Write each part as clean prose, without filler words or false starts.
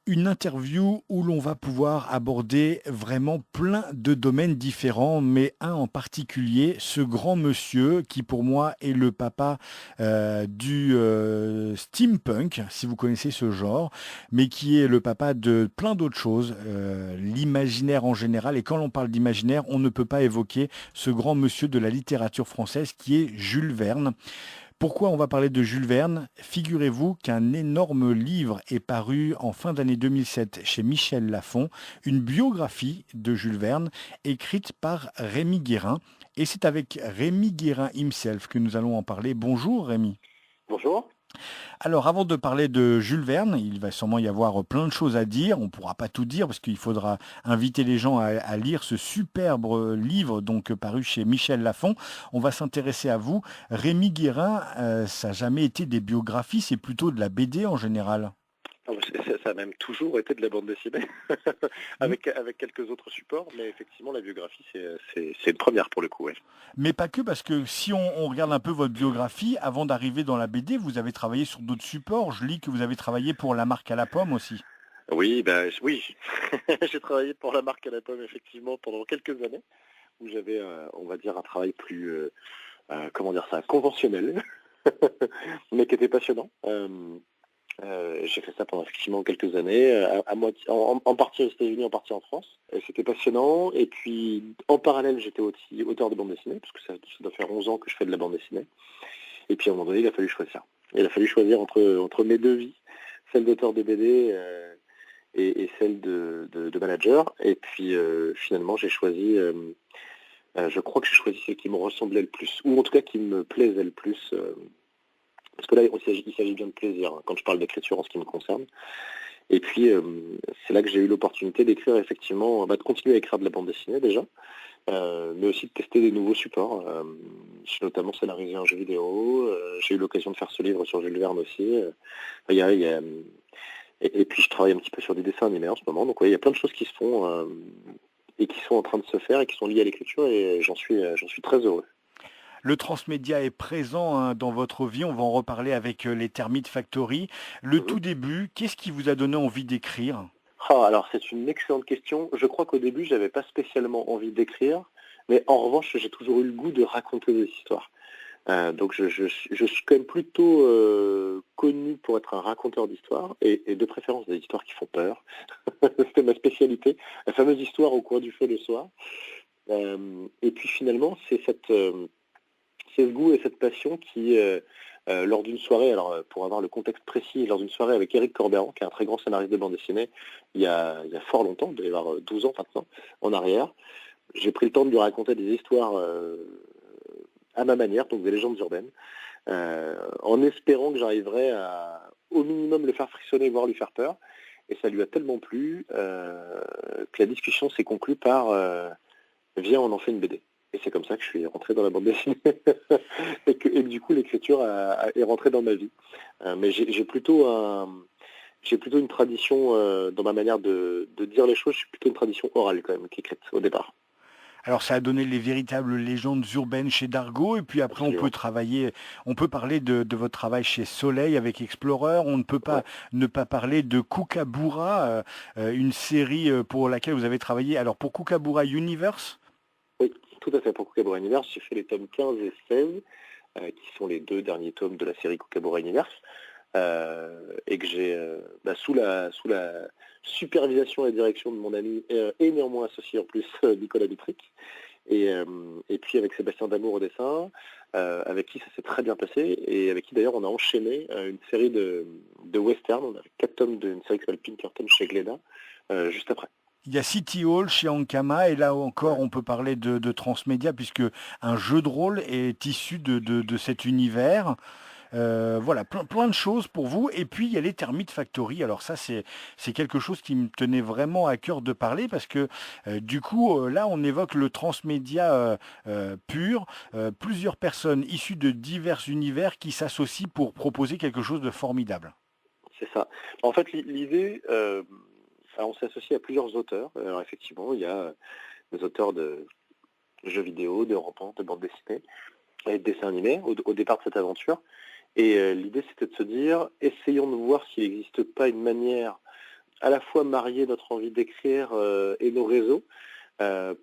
Une interview où l'on va pouvoir aborder vraiment plein de domaines différents, mais un en particulier, ce grand monsieur qui pour moi est le papa du steampunk, si vous connaissez ce genre, mais qui est le papa de plein d'autres choses, l'imaginaire en général. Et quand l'on parle d'imaginaire, on ne peut pas évoquer ce grand monsieur de la littérature française qui est Jules Verne. Pourquoi on va parler de Jules Verne? Figurez-vous qu'un énorme livre est paru en fin d'année 2007 chez Michel Lafon, une biographie de Jules Verne écrite par Rémi Guérin. Et c'est avec Rémi Guérin himself que nous allons en parler. Bonjour Rémi. Bonjour. Alors, avant de parler de Jules Verne, il va sûrement y avoir plein de choses à dire. On ne pourra pas tout dire parce qu'il faudra inviter les gens à lire ce superbe livre donc paru chez Michel Lafon. On va s'intéresser à vous. Rémi Guérin, ça n'a jamais été des biographies, c'est plutôt de la BD en général. Ah, ça a même toujours été de la bande dessinée, M- avec quelques autres supports, mais effectivement la biographie c'est une première pour le coup. Ouais. Mais pas que, parce que si on regarde un peu votre biographie, avant d'arriver dans la BD, vous avez travaillé sur d'autres supports. Je lis que vous avez travaillé pour la marque à la pomme aussi. Oui, oui, j'ai travaillé pour la marque à la pomme effectivement pendant quelques années, où j'avais, on va dire, un travail plus, comment dire ça, conventionnel, mais qui était passionnant. J'ai fait ça pendant effectivement quelques années, à moitié, en partie aux États-Unis, en partie en France. Et c'était passionnant. Et puis, en parallèle, j'étais aussi auteur de bande dessinée, parce que ça doit faire 11 ans que je fais de la bande dessinée. Et puis, à un moment donné, il a fallu choisir. Il a fallu choisir entre mes deux vies, celle d'auteur de BD et celle de manager. Et puis, finalement, j'ai choisi, je crois que j'ai choisi celle qui me ressemblait le plus, ou en tout cas qui me plaisait le plus. Parce que là, il s'agit bien de plaisir, hein, quand je parle d'écriture en ce qui me concerne. Et puis, c'est là que j'ai eu l'opportunité d'écrire effectivement, de continuer à écrire de la bande dessinée déjà, mais aussi de tester des nouveaux supports. J'ai notamment scénarisé un jeu vidéo, j'ai eu l'occasion de faire ce livre sur Jules Verne aussi. Il y a, et puis je travaille un petit peu sur des dessins animés en ce moment. Donc ouais, il y a plein de choses qui se font et qui sont en train de se faire et qui sont liées à l'écriture et j'en suis très heureux. Le transmédia est présent hein, dans votre vie, on va en reparler avec les Termites Factory. Le Mhm. tout début, qu'est-ce qui vous a donné envie d'écrire? Ah, alors c'est une excellente question. Je crois qu'au début, j'avais pas spécialement envie d'écrire, mais en revanche, j'ai toujours eu le goût de raconter des histoires. Donc je suis quand même plutôt connu pour être un raconteur d'histoires, et de préférence des histoires qui font peur. C'était ma spécialité, la fameuse histoire au coin du feu le soir. Et puis finalement, c'est ce goût et cette passion qui, lors d'une soirée, alors pour avoir le contexte précis, lors d'une soirée avec Éric Corberan, qui est un très grand scénariste de bande dessinée, il y a fort longtemps, il doit y avoir 12 ans maintenant, en arrière, j'ai pris le temps de lui raconter des histoires à ma manière, donc des légendes urbaines, en espérant que j'arriverais à, au minimum, le faire frissonner, voire lui faire peur. Et ça lui a tellement plu que la discussion s'est conclue par viens, on en fait une BD. Et c'est comme ça que je suis rentré dans la bande dessinée et que du coup l'écriture est rentrée dans ma vie. Mais j'ai plutôt une tradition dans ma manière de dire les choses. Je suis plutôt une tradition orale quand même qu'écrite au départ. Alors ça a donné les véritables légendes urbaines chez Dargaud, et puis après on peut Absolument. travailler, on peut parler de votre travail chez Soleil avec Explorer, on ne peut pas Ouais. ne pas parler de Kookaburra, une série pour laquelle vous avez travaillé. Alors pour Kookaburra Universe, Oui, tout à fait. Pour Kookaburra Universe, j'ai fait les tomes 15 et 16, qui sont les deux derniers tomes de la série Kookaburra Universe, et que j'ai, sous la supervision et direction de mon ami, et néanmoins associé en plus, Nicolas Bitric, et puis avec Sébastien Damour au dessin, avec qui ça s'est très bien passé, et avec qui d'ailleurs on a enchaîné une série de western. On a 4 tomes d'une série qui s'appelle Pinkerton chez Glénat, juste après. il y a City Hall chez Ankama, et là encore Ouais. on peut parler de transmédia puisque un jeu de rôle est issu de cet univers. Voilà, plein de choses pour vous. Et puis, il y a les Termites Factory. Alors ça, c'est quelque chose qui me tenait vraiment à cœur de parler parce que du coup, là, on évoque le transmédia pur. Plusieurs personnes issues de divers univers qui s'associent pour proposer quelque chose de formidable. C'est ça. En fait, l'idée, on s'est associé à plusieurs auteurs. Alors effectivement, il y a des auteurs de jeux vidéo, de romans, de bandes dessinées et de dessins animés au départ de cette aventure. Et l'idée, c'était de se dire, essayons de voir s'il n'existe pas une manière à la fois marier notre envie d'écrire et nos réseaux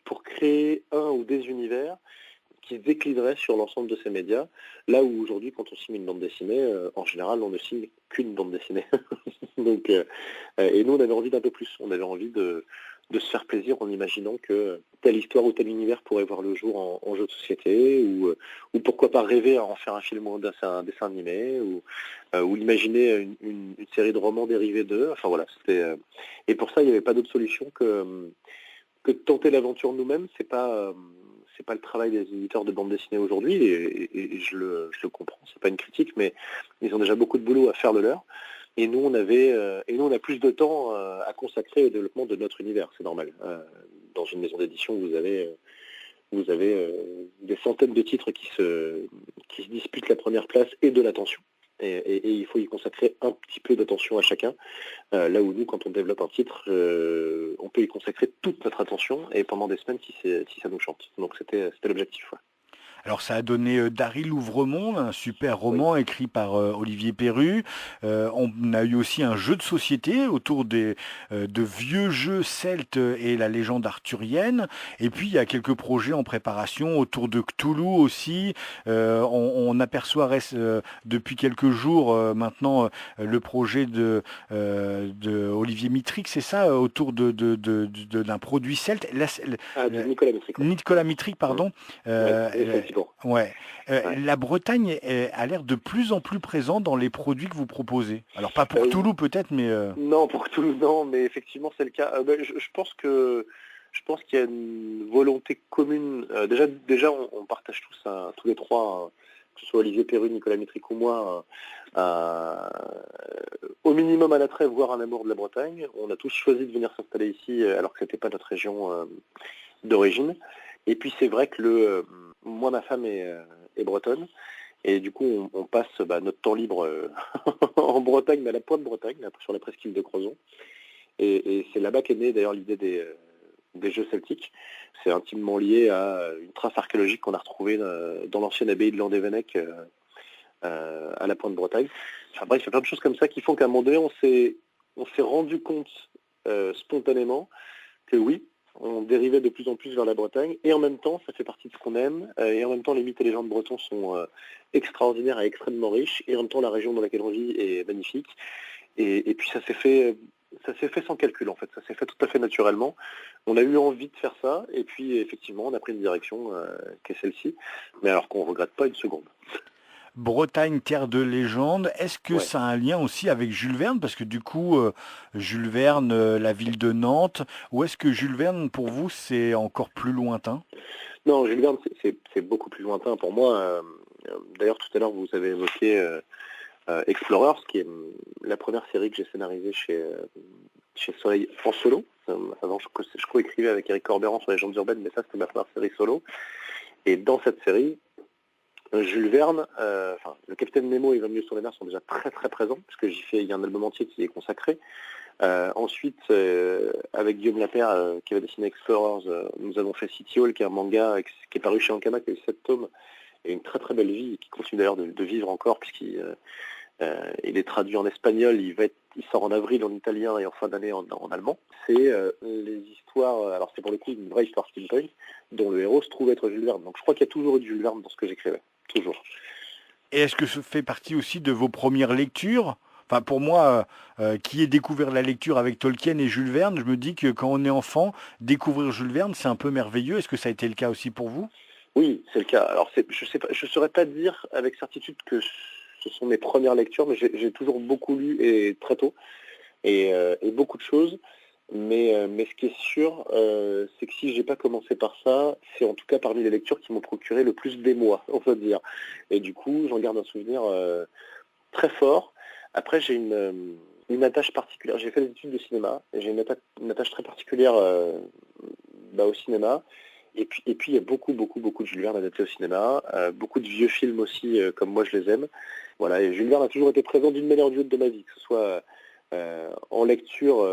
pour créer un ou des univers qui se déclineraient sur l'ensemble de ces médias, là où aujourd'hui, quand on signe une bande dessinée, en général, on ne signe qu'une bande dessinée. Donc, et nous, on avait envie d'un peu plus. On avait envie de se faire plaisir en imaginant que telle histoire ou tel univers pourrait voir le jour en jeu de société, ou pourquoi pas rêver à en faire un film ou un dessin animé, ou imaginer une série de romans dérivés d'eux. Enfin voilà, c'était. Et pour ça, il n'y avait pas d'autre solution que de tenter l'aventure nous-mêmes. C'est pas le travail des éditeurs de bande dessinée aujourd'hui, et je le comprends, c'est pas une critique, mais ils ont déjà beaucoup de boulot à faire le leur. Et nous, on a plus de temps à consacrer au développement de notre univers, c'est normal. Dans une maison d'édition, vous avez des centaines de titres qui se disputent la première place et de l'attention. Et il faut y consacrer un petit peu d'attention à chacun. Là où nous, quand on développe un titre, on peut y consacrer toute notre attention et pendant des semaines si ça nous chante. Donc c'était l'objectif. Ouais. Alors ça a donné Daryl Ouvremonde, un super Oui. roman écrit par Olivier Perru. On a eu aussi un jeu de société autour de vieux jeux celtes et la légende arthurienne. Et puis il y a quelques projets en préparation autour de Cthulhu aussi. On aperçoit depuis quelques jours maintenant le projet de Olivier Mitric, c'est ça, autour d'un produit celte. De Nicolas Métric. Nicolas Mitric, pardon. Ouais, Ouais. Ouais. La Bretagne a l'air de plus en plus présente dans les produits que vous proposez. Alors pas pour Euh, Toulouse peut-être, mais non, pour Toulouse, non, mais effectivement, c'est le cas. Je pense qu'il y a une volonté commune. Déjà, on partage tous, tous les trois, que ce soit Olivier Perru, Nicolas Métric ou moi, au minimum un attrait, voire un amour de la Bretagne. On a tous choisi de venir s'installer ici, alors que c'était pas notre région d'origine. Et puis c'est vrai que moi, ma femme est bretonne. Et du coup, on passe notre temps libre en Bretagne, mais à la pointe de Bretagne, là, sur la presqu'île de Crozon. Et c'est là-bas qu'est née d'ailleurs l'idée des jeux celtiques. C'est intimement lié à une trace archéologique qu'on a retrouvée dans l'ancienne abbaye de Landévennec à la pointe de Bretagne. Enfin bref, il y a plein de choses comme ça qui font qu'à un moment donné, on s'est rendu compte spontanément que oui, on dérivait de plus en plus vers la Bretagne, et en même temps, ça fait partie de ce qu'on aime, et en même temps, les mythes et légendes bretons sont extraordinaires et extrêmement riches, et en même temps, la région dans laquelle on vit est magnifique, et puis ça s'est fait sans calcul, en fait, ça s'est fait tout à fait naturellement. On a eu envie de faire ça, et puis effectivement, on a pris une direction qui est celle-ci, mais alors qu'on ne regrette pas une seconde. Bretagne, terre de légende. Est-ce que Ouais. ça a un lien aussi avec Jules Verne? Parce que du coup, Jules Verne, la ville de Nantes, ou est-ce que Jules Verne, pour vous, c'est encore plus lointain? Non, Jules Verne, c'est beaucoup plus lointain pour moi. D'ailleurs, tout à l'heure, vous avez évoqué Explorers, qui est la première série que j'ai scénarisée chez Soleil en solo. Avant, je co-écrivais avec Eric Corberan sur les légendes urbaines, mais ça, c'était ma première série solo. Et dans cette série, Jules Verne, le Capitaine Nemo et 20 minutes sur les mers sont déjà très très présents, puisque il y a un album entier qui est consacré. Ensuite, avec Guillaume Lapère, qui va dessiner Explorers, nous avons fait City Hall, qui est un manga qui est paru chez Ankama, qui a eu 7 tomes, et une très très belle vie, et qui continue d'ailleurs de vivre encore, puisqu'il est traduit en espagnol, il sort en avril en italien et en fin d'année en allemand. C'est les histoires, alors c'est pour le coup une vraie histoire steampunk, dont le héros se trouve être Jules Verne. Donc je crois qu'il y a toujours eu du Jules Verne dans ce que j'écrivais, toujours. Et est-ce que ça fait partie aussi de vos premières lectures? Enfin, pour moi, qui ai découvert la lecture avec Tolkien et Jules Verne, je me dis que quand on est enfant, découvrir Jules Verne, c'est un peu merveilleux. Est-ce que ça a été le cas aussi pour vous? Oui, c'est le cas. Alors je saurais pas dire avec certitude que ce sont mes premières lectures, mais j'ai toujours beaucoup lu et très tôt et beaucoup de choses. Mais ce qui est sûr, c'est que si j'ai pas commencé par ça, c'est en tout cas parmi les lectures qui m'ont procuré le plus d'émoi, on peut dire. Et du coup, j'en garde un souvenir très fort. Après, j'ai une attache particulière. J'ai fait des études de cinéma, et j'ai une attache très particulière au cinéma. Et puis, il y a beaucoup, beaucoup, beaucoup de Jules Verne adaptés au cinéma, beaucoup de vieux films aussi, comme moi je les aime. Voilà, et Jules Verne a toujours été présent d'une manière ou d'une autre de ma vie, que ce soit en lecture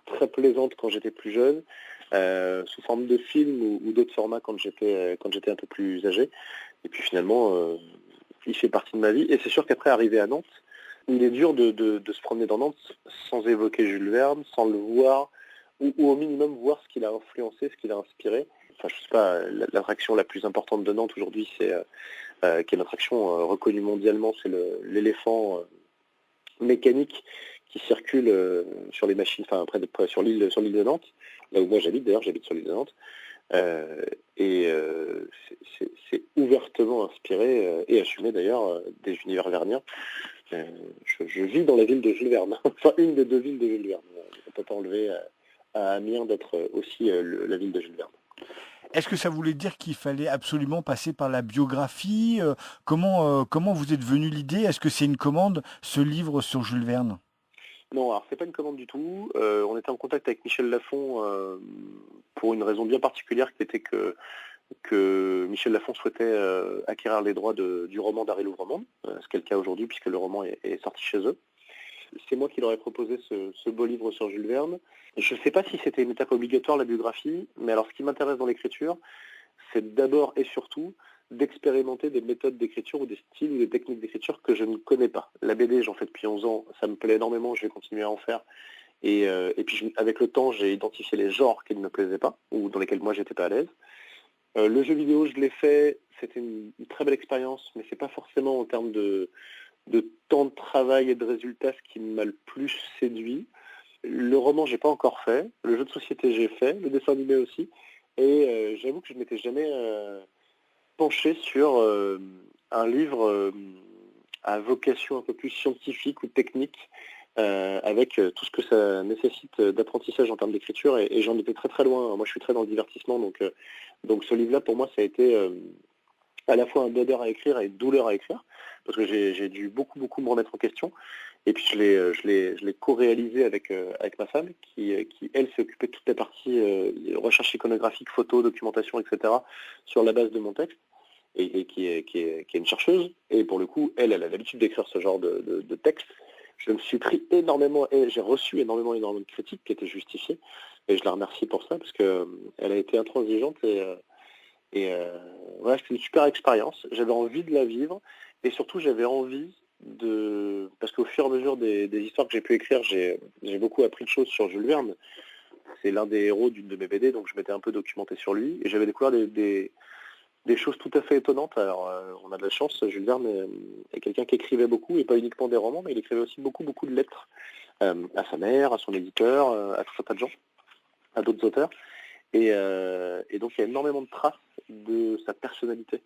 très plaisante quand j'étais plus jeune, sous forme de film ou d'autres formats quand j'étais un peu plus âgé. Et puis finalement, il fait partie de ma vie. Et c'est sûr qu'après, arrivé à Nantes, il est dur de se promener dans Nantes sans évoquer Jules Verne, sans le voir, ou au minimum voir ce qu'il a influencé, ce qu'il a inspiré. Enfin, je sais pas, l'attraction la plus importante de Nantes aujourd'hui, qui est une attraction reconnue mondialement, c'est l'éléphant mécanique qui circule sur les machines, enfin sur l'île de Nantes, là où moi j'habite d'ailleurs, j'habite sur l'île de Nantes. C'est ouvertement inspiré et assumé d'ailleurs des univers verniens. Je vis dans la ville de Jules Verne, enfin une des 2 villes de Jules Verne. On ne peut pas enlever à Amiens d'être aussi la ville de Jules Verne. Est-ce que ça voulait dire qu'il fallait absolument passer par la biographie? Comment vous êtes venu l'idée? Est-ce que c'est une commande, ce livre sur Jules Verne? Non, alors c'est pas une commande du tout. On était en contact avec Michel Lafon pour une raison bien particulière qui était que Michel Lafon souhaitait acquérir les droits du roman d'Harry Louvre-Monde, ce qui est le cas aujourd'hui puisque le roman est sorti chez eux. C'est moi qui leur ai proposé ce beau livre sur Jules Verne. Je ne sais pas si c'était une étape obligatoire, la biographie, mais alors ce qui m'intéresse dans l'écriture, c'est d'abord et surtout d'expérimenter des méthodes d'écriture ou des styles ou des techniques d'écriture que je ne connais pas. La BD, j'en fais depuis 11 ans, ça me plaît énormément, je vais continuer à en faire. Et puis avec le temps, j'ai identifié les genres qui ne me plaisaient pas, ou dans lesquels moi j'étais pas à l'aise. Le jeu vidéo, je l'ai fait, c'était une très belle expérience, mais c'est pas forcément en termes de temps de travail et de résultats ce qui m'a le plus séduit. Le roman, j'ai pas encore fait. Le jeu de société, j'ai fait. Le dessin animé aussi. Et j'avoue que je ne m'étais jamais penché sur un livre à vocation un peu plus scientifique ou technique, avec tout ce que ça nécessite d'apprentissage en termes d'écriture. Et j'en étais très très loin. Moi, je suis très dans le divertissement. Donc ce livre-là, pour moi, ça a été à la fois un bonheur à écrire et une douleur à écrire, parce que j'ai dû beaucoup me remettre en question. Et puis je l'ai co-réalisé avec ma femme, qui elle s'est occupée de toutes les parties recherche iconographique, photo, documentation, etc. sur la base de mon texte, et qui est une chercheuse. Et pour le coup, elle a l'habitude d'écrire ce genre de texte. Je me suis pris énormément, et j'ai reçu énormément de critiques qui étaient justifiées, et je la remercie pour ça, parce que elle a été intransigeante voilà, c'était une super expérience. J'avais envie de la vivre et surtout j'avais envie parce qu'au fur et à mesure des histoires que j'ai pu écrire, j'ai beaucoup appris de choses sur Jules Verne. C'est l'un des héros d'une de mes BD, donc je m'étais un peu documenté sur lui et j'avais découvert des choses tout à fait étonnantes. Alors on a de la chance, Jules Verne est quelqu'un qui écrivait beaucoup et pas uniquement des romans, mais il écrivait aussi beaucoup de lettres à sa mère, à son éditeur, à tout un tas de gens, à d'autres auteurs. Et donc il y a énormément de traces de sa personnalité,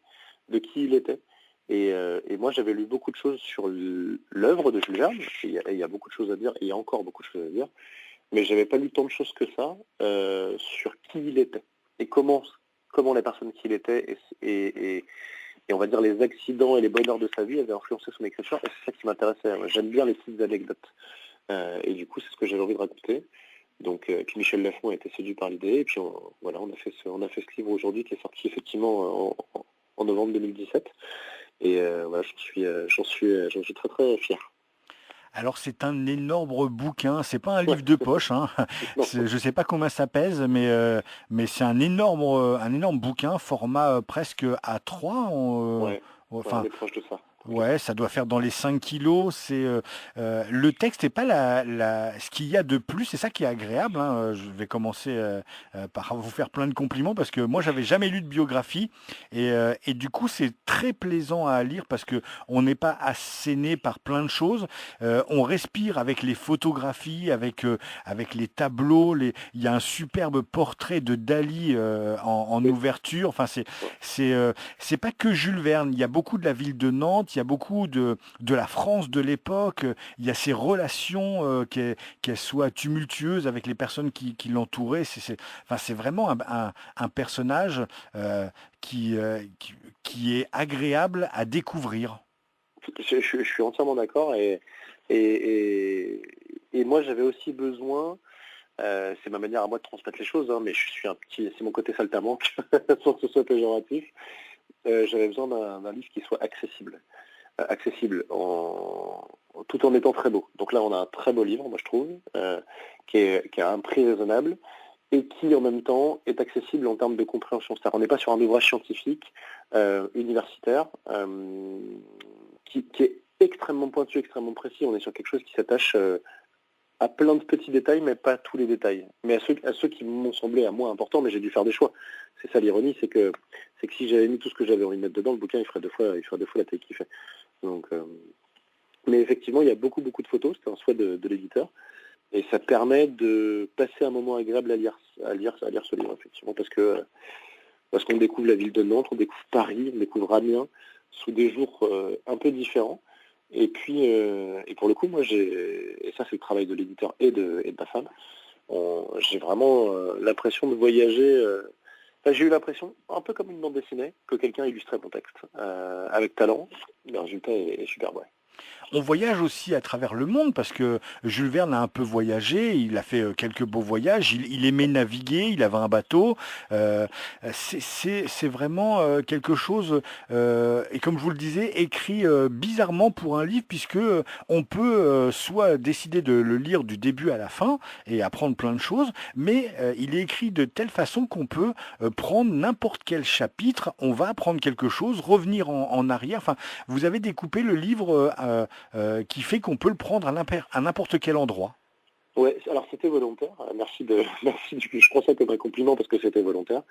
de qui il était. Et moi j'avais lu beaucoup de choses sur l'œuvre de Jules Verne, et il y a beaucoup de choses à dire, et il y a encore beaucoup de choses à dire, mais j'avais pas lu tant de choses que ça sur qui il était, et comment la personne qu'il était, et on va dire les accidents et les bonheurs de sa vie avaient influencé son écriture, et c'est ça qui m'intéressait. J'aime bien les petites anecdotes. Et du coup c'est ce que j'avais envie de raconter. Donc, puis Michel Lafon a été séduit par l'idée, et puis on a fait ce livre aujourd'hui qui est sorti effectivement en novembre 2017. Et voilà, j'en suis très très fier. Alors c'est un énorme bouquin, c'est pas un livre de poche, hein. Je sais pas combien ça pèse, mais c'est un énorme bouquin, format presque A3. On est proche de ça. Ouais, ça doit faire dans les 5 kilos. Le texte n'est pas ce qu'il y a de plus, c'est ça qui est agréable, hein. Je vais commencer par vous faire plein de compliments parce que moi j'avais jamais lu de biographie et du coup c'est très plaisant à lire parce que on n'est pas asséné par plein de choses. On respire avec les photographies, avec les tableaux. Il y a un superbe portrait de Dali en ouverture. Enfin c'est pas que Jules Verne. Il y a beaucoup de la ville de Nantes. Il y a beaucoup de la France de l'époque. Il y a ces relations qu'elles soient tumultueuses avec les personnes qui l'entouraient. Enfin, c'est vraiment un personnage qui est agréable à découvrir. Je suis entièrement d'accord et moi j'avais aussi besoin, c'est ma manière à moi de transmettre les choses, hein, mais c'est mon côté saltimbanque, sans que ce soit péjoratif. J'avais besoin d'un livre qui soit accessible. Tout en étant très beau. Donc là, on a un très beau livre, moi je trouve, qui a un prix raisonnable et qui en même temps est accessible en termes de compréhension. C'est-à-dire, on n'est pas sur un ouvrage scientifique, universitaire, qui est extrêmement pointu, extrêmement précis. On est sur quelque chose qui s'attache à plein de petits détails, mais pas tous les détails. Mais à ceux qui m'ont semblé à moi importants, mais j'ai dû faire des choix. C'est ça l'ironie, c'est que si j'avais mis tout ce que j'avais envie de mettre dedans, le bouquin il ferait deux fois la taille qu'il fait. Donc, mais effectivement, il y a beaucoup de photos, c'était un souhait de l'éditeur, et ça permet de passer un moment agréable à lire ce livre, effectivement, parce qu'on découvre la ville de Nantes, on découvre Paris, on découvre Amiens, sous des jours un peu différents. Et puis, et pour le coup, moi, et ça c'est le travail de l'éditeur et de ma femme, j'ai vraiment l'impression de voyager. J'ai eu l'impression, un peu comme une bande dessinée, que quelqu'un illustrait mon texte avec talent. Le résultat est superbe. Ouais. On voyage aussi à travers le monde parce que Jules Verne a un peu voyagé, il a fait quelques beaux voyages, il aimait naviguer, il avait un bateau. Euh, c'est vraiment quelque chose, et comme je vous le disais, écrit bizarrement pour un livre puisque on peut soit décider de le lire du début à la fin et apprendre plein de choses, mais il est écrit de telle façon qu'on peut prendre n'importe quel chapitre, on va apprendre quelque chose, revenir en arrière. Enfin, vous avez découpé le livre qui fait qu'on peut le prendre à n'importe quel endroit. Ouais, alors c'était volontaire. Merci je prends ça comme un compliment parce que c'était volontaire.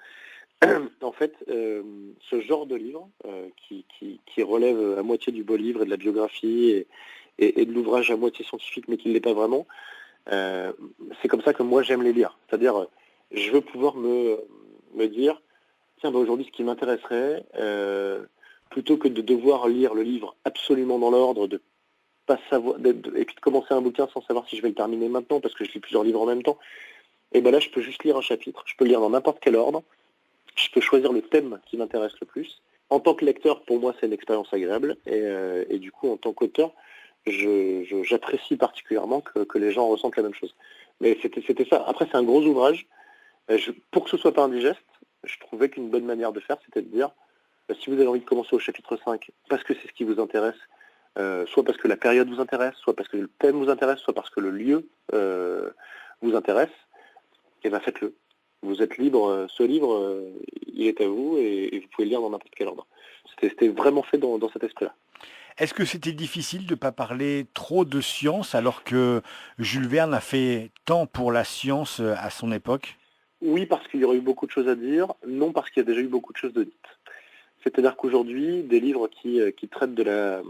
En fait, ce genre de livre qui relève à moitié du beau livre et de la biographie et de l'ouvrage à moitié scientifique mais qui ne l'est pas vraiment, c'est comme ça que moi j'aime les lire. C'est-à-dire, je veux pouvoir me dire, tiens, aujourd'hui ce qui m'intéresserait, plutôt que de devoir lire le livre absolument dans l'ordre, de pas savoir, et puis de commencer un bouquin sans savoir si je vais le terminer maintenant parce que je lis plusieurs livres en même temps, et ben là je peux juste lire un chapitre, je peux le lire dans n'importe quel ordre, je peux choisir le thème qui m'intéresse le plus. En tant que lecteur, pour moi c'est une expérience agréable, et du coup en tant qu'auteur, j'apprécie particulièrement que les gens ressentent la même chose. Mais c'était ça. Après c'est un gros ouvrage, pour que ce soit pas indigeste, je trouvais qu'une bonne manière de faire c'était de dire, si vous avez envie de commencer au chapitre 5 parce que c'est ce qui vous intéresse, soit parce que la période vous intéresse, soit parce que le thème vous intéresse, soit parce que le lieu vous intéresse, et bien faites-le. Vous êtes libre, ce livre, il est à vous, et vous pouvez le lire dans n'importe quel ordre. C'était vraiment fait dans cet esprit-là. Est-ce que c'était difficile de ne pas parler trop de science alors que Jules Verne a fait tant pour la science à son époque? Oui, parce qu'il y aurait eu beaucoup de choses à dire, non parce qu'il y a déjà eu beaucoup de choses de dites. C'est-à-dire qu'aujourd'hui, des livres qui traitent de la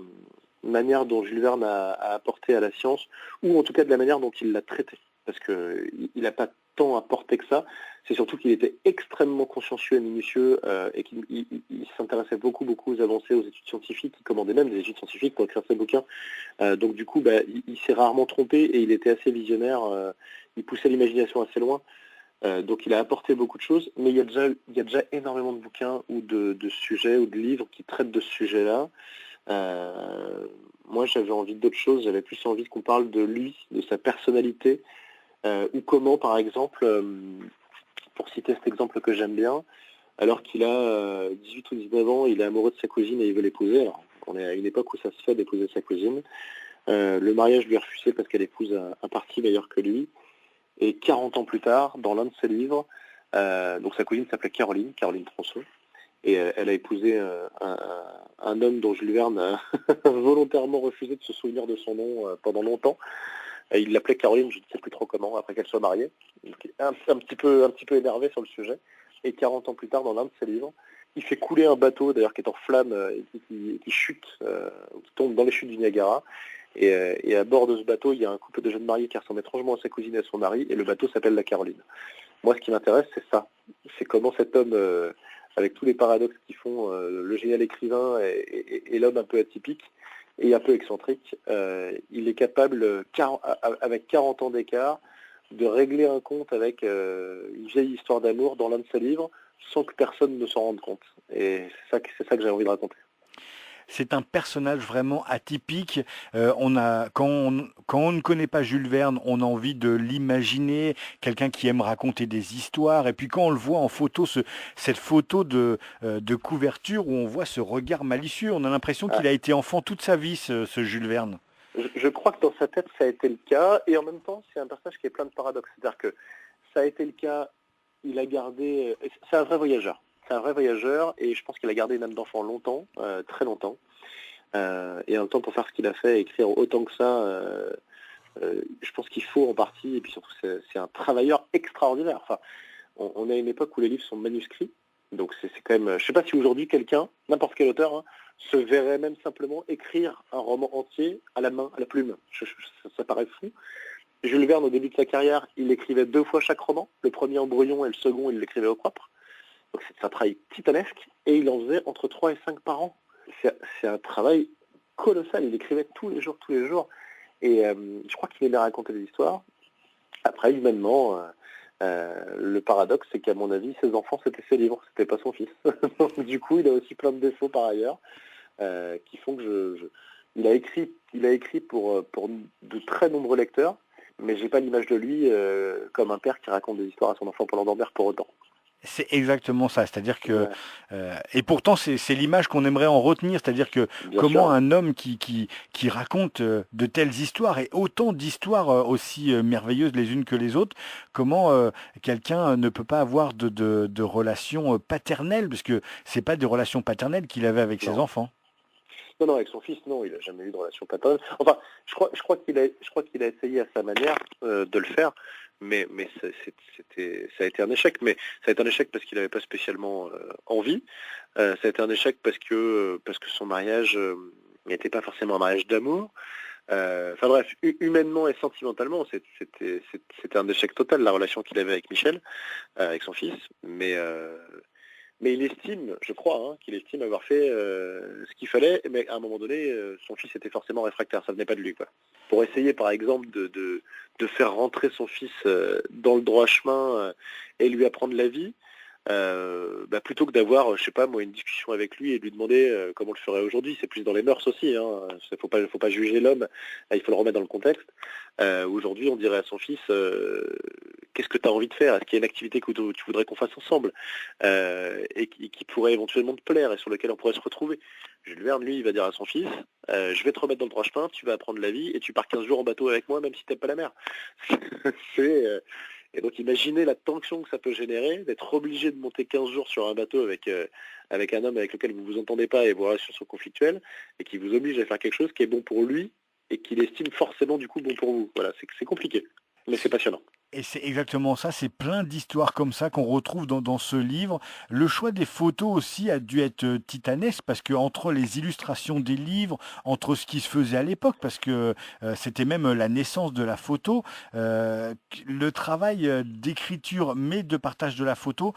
manière dont Jules Verne a apporté à la science, ou en tout cas de la manière dont il l'a traité, parce qu'il n'a pas tant apporté que ça, c'est surtout qu'il était extrêmement consciencieux et minutieux, et qu'il s'intéressait beaucoup aux avancées, aux études scientifiques, il commandait même des études scientifiques pour écrire ses bouquins, donc du coup il s'est rarement trompé et il était assez visionnaire, il poussait l'imagination assez loin. Donc il a apporté beaucoup de choses, mais il y a déjà énormément de bouquins ou de sujets ou de livres qui traitent de ce sujet-là. Moi j'avais envie d'autre chose, j'avais plus envie qu'on parle de lui, de sa personnalité, ou comment par exemple, pour citer cet exemple que j'aime bien, alors qu'il a 18 ou 19 ans, il est amoureux de sa cousine et il veut l'épouser. Alors on est à une époque où ça se fait d'épouser sa cousine. Le mariage lui est refusé parce qu'elle épouse un parti meilleur que lui. Et 40 ans plus tard, dans l'un de ses livres, donc sa cousine s'appelait Caroline Tronçon, et elle a épousé un homme dont Jules Verne a volontairement refusé de se souvenir de son nom pendant longtemps. Et il l'appelait Caroline, je ne sais plus trop comment, après qu'elle soit mariée. Donc, un petit peu énervé sur le sujet. Et 40 ans plus tard, dans l'un de ses livres, il fait couler un bateau, d'ailleurs, qui est en flammes, et qui chute, qui tombe dans les chutes du Niagara. Et à bord de ce bateau, il y a un couple de jeunes mariés qui ressemblent étrangement à sa cousine et à son mari, et le bateau s'appelle la Caroline. Moi, ce qui m'intéresse, c'est ça. C'est comment cet homme, avec tous les paradoxes qui font le génial écrivain et l'homme un peu atypique et un peu excentrique, il est capable, avec 40 ans d'écart, de régler un compte avec une vieille histoire d'amour dans l'un de ses livres, sans que personne ne s'en rende compte. Et c'est ça que j'ai envie de raconter. C'est un personnage vraiment atypique. Quand on ne connaît pas Jules Verne, on a envie de l'imaginer, quelqu'un qui aime raconter des histoires. Et puis quand on le voit en photo, cette photo de couverture où on voit ce regard malicieux, on a l'impression qu'il a été enfant toute sa vie, ce Jules Verne. Je crois que dans sa tête, ça a été le cas. Et en même temps, c'est un personnage qui est plein de paradoxes. C'est-à-dire que ça a été le cas, il a gardé... C'est un vrai voyageur. C'est un vrai voyageur et je pense qu'il a gardé une âme d'enfant longtemps, très longtemps. et en même temps pour faire ce qu'il a fait, écrire autant que ça, je pense qu'il faut en partie, et puis surtout c'est un travailleur extraordinaire. Enfin, on est à une époque où les livres sont manuscrits, donc c'est quand même, je sais pas si aujourd'hui quelqu'un, n'importe quel auteur, hein, se verrait même simplement écrire un roman entier à la main, à la plume. Ça paraît fou. Jules Verne, au début de sa carrière, il écrivait 2 fois chaque roman, le premier en brouillon et le second, il l'écrivait au propre. Donc c'est un travail titanesque, et il en faisait entre 3 et 5 par an. C'est un travail colossal, il écrivait tous les jours, et je crois qu'il aimait raconter des histoires. Après, humainement, le paradoxe, c'est qu'à mon avis, ses enfants, c'était ses livres, c'était pas son fils. Donc, du coup, il a aussi plein de défauts par ailleurs, qui font que il a écrit pour de très nombreux lecteurs, mais j'ai pas l'image de lui comme un père qui raconte des histoires à son enfant pour l'endormir pour autant. C'est exactement ça, c'est-à-dire que, Ouais, et pourtant c'est l'image qu'on aimerait en retenir, c'est-à-dire que bien comment sûr. un homme qui raconte de telles histoires et autant d'histoires aussi merveilleuses les unes que les autres, comment quelqu'un ne peut pas avoir de relations paternelles, parce que c'est pas des relations paternelles qu'il avait avec ses Non. enfants. Non, non, avec son fils, non, il n'a jamais eu de relation paternelle. Enfin, je crois qu'il a essayé à sa manière de le faire, mais ça a été un échec. Mais ça a été un échec parce qu'il n'avait pas spécialement envie. Ça a été un échec parce que son mariage n'était pas forcément un mariage d'amour. Enfin bref, humainement et sentimentalement, c'était un échec total la relation qu'il avait avec Michel, avec son fils. Mais il estime, je crois, hein, qu'il estime avoir fait ce qu'il fallait, mais à un moment donné, son fils était forcément réfractaire, ça venait pas de lui, quoi. Pour essayer, par exemple, de faire rentrer son fils dans le droit chemin et lui apprendre la vie, plutôt que d'avoir, je sais pas moi, une discussion avec lui et de lui demander comment on le ferait aujourd'hui, c'est plus dans les mœurs aussi, hein, faut pas juger l'homme, il faut le remettre dans le contexte. Aujourd'hui, on dirait à son fils, qu'est-ce que tu as envie de faire? Est-ce qu'il y a une activité que tu voudrais qu'on fasse ensemble et qui pourrait éventuellement te plaire et sur lequel on pourrait se retrouver? Jules Verne, lui, il va dire à son fils, je vais te remettre dans le droit chemin, tu vas apprendre la vie et tu pars 15 jours en bateau avec moi, même si t'aimes pas la mer. c'est, et donc imaginez la tension que ça peut générer, d'être obligé de monter 15 jours sur un bateau avec un homme avec lequel vous vous entendez pas et vos relations sont conflictuelles, et qui vous oblige à faire quelque chose qui est bon pour lui et qu'il estime forcément du coup bon pour vous. Voilà, c'est compliqué, mais c'est passionnant. Et c'est exactement ça, c'est plein d'histoires comme ça qu'on retrouve dans ce livre. Le choix des photos aussi a dû être titanesque parce que entre les illustrations des livres, entre ce qui se faisait à l'époque, parce que c'était même la naissance de la photo, le travail d'écriture mais de partage de la photo,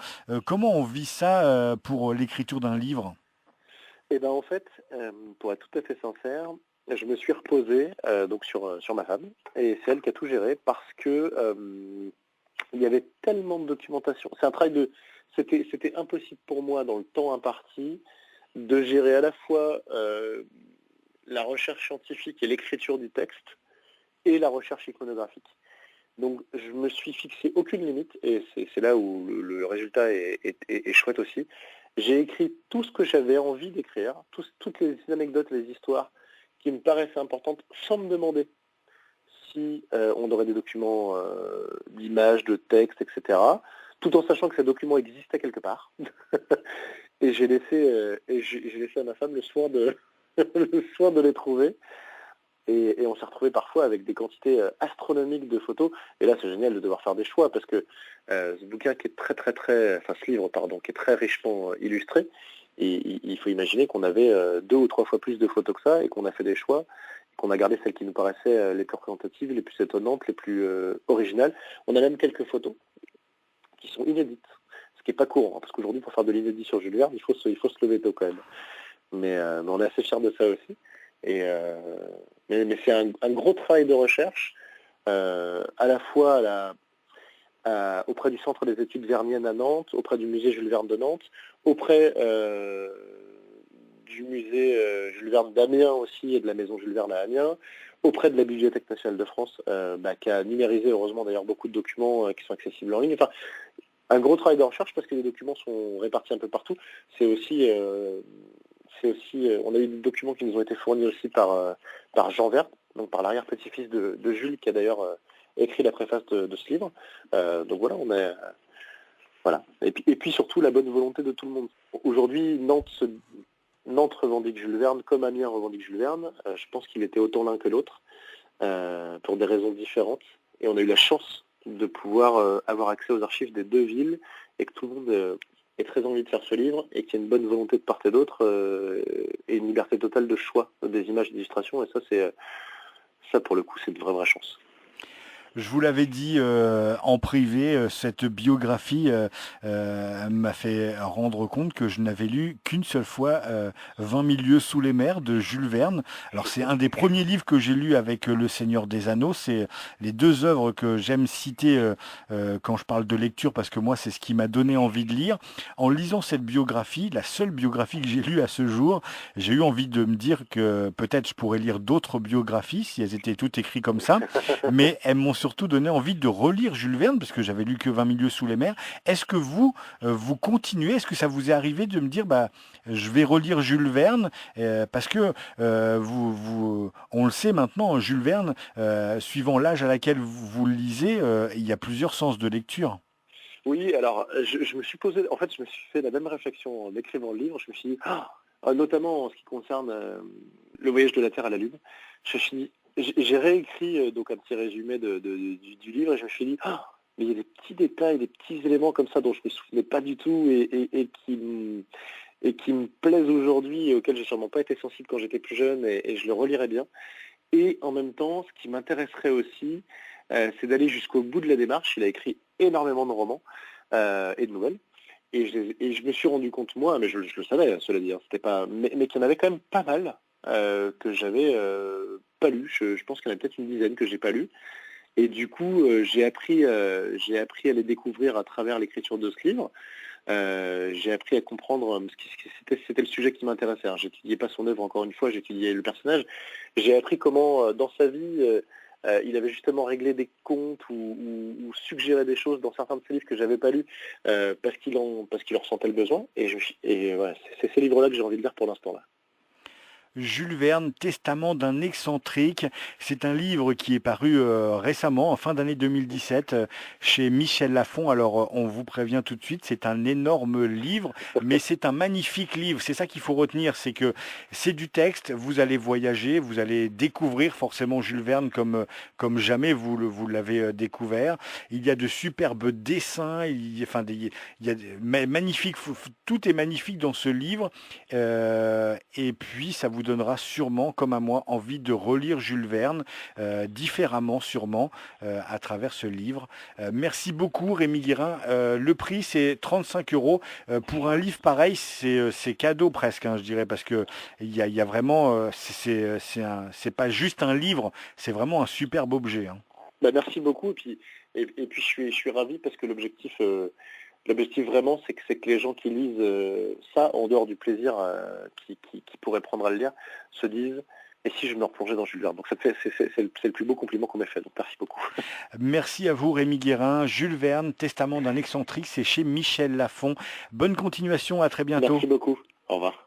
comment on vit ça pour l'écriture d'un livre? Et ben en fait, pour être tout à fait sincère, je me suis reposé donc sur ma femme, et c'est elle qui a tout géré parce que il y avait tellement de documentation. C'était impossible pour moi dans le temps imparti de gérer à la fois la recherche scientifique et l'écriture du texte et la recherche iconographique. Donc je me suis fixé aucune limite, et c'est là où le résultat est chouette aussi. J'ai écrit tout ce que j'avais envie d'écrire, toutes les anecdotes, les histoires qui me paraissaient importantes, sans me demander si on aurait des documents d'images, de textes, etc. Tout en sachant que ces documents existaient quelque part. Et j'ai laissé à ma femme le soin le soin de les trouver. Et on s'est retrouvé parfois avec des quantités astronomiques de photos. Et là, c'est génial de devoir faire des choix parce que ce bouquin qui est ce livre, pardon, qui est très richement illustré, et il faut imaginer qu'on avait 2 ou 3 fois plus de photos que ça et qu'on a fait des choix, qu'on a gardé celles qui nous paraissaient les plus représentatives, les plus étonnantes, les plus originales. On a même quelques photos qui sont inédites, ce qui n'est pas courant, hein, parce qu'aujourd'hui, pour faire de l'inédit sur Jules Verne, il faut se lever tôt quand même. Mais on est assez fiers de ça aussi. Et, mais c'est un gros travail de recherche, à la fois auprès du Centre des études verniennes à Nantes, auprès du musée Jules Verne de Nantes, auprès du musée Jules Verne d'Amiens aussi et de la maison Jules Verne à Amiens, auprès de la Bibliothèque nationale de France, qui a numérisé heureusement d'ailleurs beaucoup de documents qui sont accessibles en ligne. Enfin, un gros travail de recherche parce que les documents sont répartis un peu partout. C'est aussi, on a eu des documents qui nous ont été fournis aussi par Jean Verne, donc par l'arrière-petit-fils de Jules, qui a d'ailleurs écrit la préface de ce livre. Donc voilà, voilà. Et puis surtout la bonne volonté de tout le monde. Aujourd'hui, Nantes Nantes revendique Jules Verne, comme Amiens revendique Jules Verne. Je pense qu'il était autant l'un que l'autre, pour des raisons différentes. Et on a eu la chance de pouvoir avoir accès aux archives des deux villes et que tout le monde ait très envie de faire ce livre et qu'il y ait une bonne volonté de part et d'autre et une liberté totale de choix des images et d'illustration. Et ça pour le coup, c'est une vraie chance. Je vous l'avais dit en privé, cette biographie m'a fait rendre compte que je n'avais lu qu'une seule fois 20 000 lieues sous les mers de Jules Verne. Alors c'est un des premiers livres que j'ai lu avec Le Seigneur des Anneaux. C'est les deux œuvres que j'aime citer quand je parle de lecture parce que moi c'est ce qui m'a donné envie de lire. En lisant cette biographie, la seule biographie que j'ai lue à ce jour, j'ai eu envie de me dire que peut-être je pourrais lire d'autres biographies si elles étaient toutes écrites comme ça, mais elles m'ont surtout donné envie de relire Jules Verne, parce que j'avais lu que 20 000 lieues sous les mers. Est-ce que vous continuez, est-ce que ça vous est arrivé de me dire, je vais relire Jules Verne, parce que on le sait maintenant, Jules Verne, suivant l'âge à laquelle vous le lisez, il y a plusieurs sens de lecture. Oui, alors je me suis posé, en fait, je me suis fait la même réflexion en écrivant le livre. Je me suis dit, notamment en ce qui concerne le voyage de la Terre à la Lune, j'ai réécrit donc un petit résumé du livre et je me suis dit, mais il y a des petits détails, des petits éléments comme ça dont je ne me souvenais pas du tout et qui me plaisent aujourd'hui et auxquels j'ai sûrement pas été sensible quand j'étais plus jeune et je le relirai bien. Et en même temps, ce qui m'intéresserait aussi, c'est d'aller jusqu'au bout de la démarche. Il a écrit énormément de romans et de nouvelles. Et je me suis rendu compte, moi, mais je le savais, cela dit, hein, c'était pas, mais qu'il y en avait quand même pas mal que j'avais pas lu. Je pense qu'il y en a peut-être une dizaine que j'ai pas lu. Et du coup, j'ai appris à les découvrir à travers l'écriture de ce livre. J'ai appris à comprendre c'était le sujet qui m'intéressait. Alors, j'étudiais pas son œuvre encore une fois, j'étudiais le personnage. J'ai appris comment, dans sa vie, il avait justement réglé des comptes ou suggéré des choses dans certains de ses livres que j'avais pas lus parce qu'il en ressentait le besoin. Et voilà, c'est ces livres-là que j'ai envie de lire pour l'instant là. Jules Verne, Testament d'un excentrique. C'est un livre qui est paru récemment, en fin d'année 2017, chez Michel Lafon. Alors, on vous prévient tout de suite, c'est un énorme livre, mais c'est un magnifique livre. C'est ça qu'il faut retenir, c'est que c'est du texte, vous allez voyager, vous allez découvrir forcément Jules Verne comme jamais vous l'avez découvert. Il y a de superbes dessins, il y a magnifique, tout est magnifique dans ce livre. Et puis, ça vous donnera sûrement, comme à moi, envie de relire Jules Verne, différemment sûrement, à travers ce livre. Merci beaucoup Rémi Guérin. Le prix c'est 35 euros. Pour un livre pareil, c'est cadeau presque, hein, je dirais, parce que il y a vraiment, c'est pas juste un livre, c'est vraiment un superbe objet, hein. Merci beaucoup. Et puis je suis ravi parce que l'objectif vraiment, c'est que les gens qui lisent ça, en dehors du plaisir qui pourraient prendre à le lire, se disent et si je me replongeais dans Jules Verne. Donc c'est le plus beau compliment qu'on m'ait fait. Donc merci beaucoup. Merci à vous Rémi Guérin. Jules Verne, Testament d'un excentrique, c'est chez Michel Lafon. Bonne continuation, à très bientôt. Merci beaucoup. Au revoir.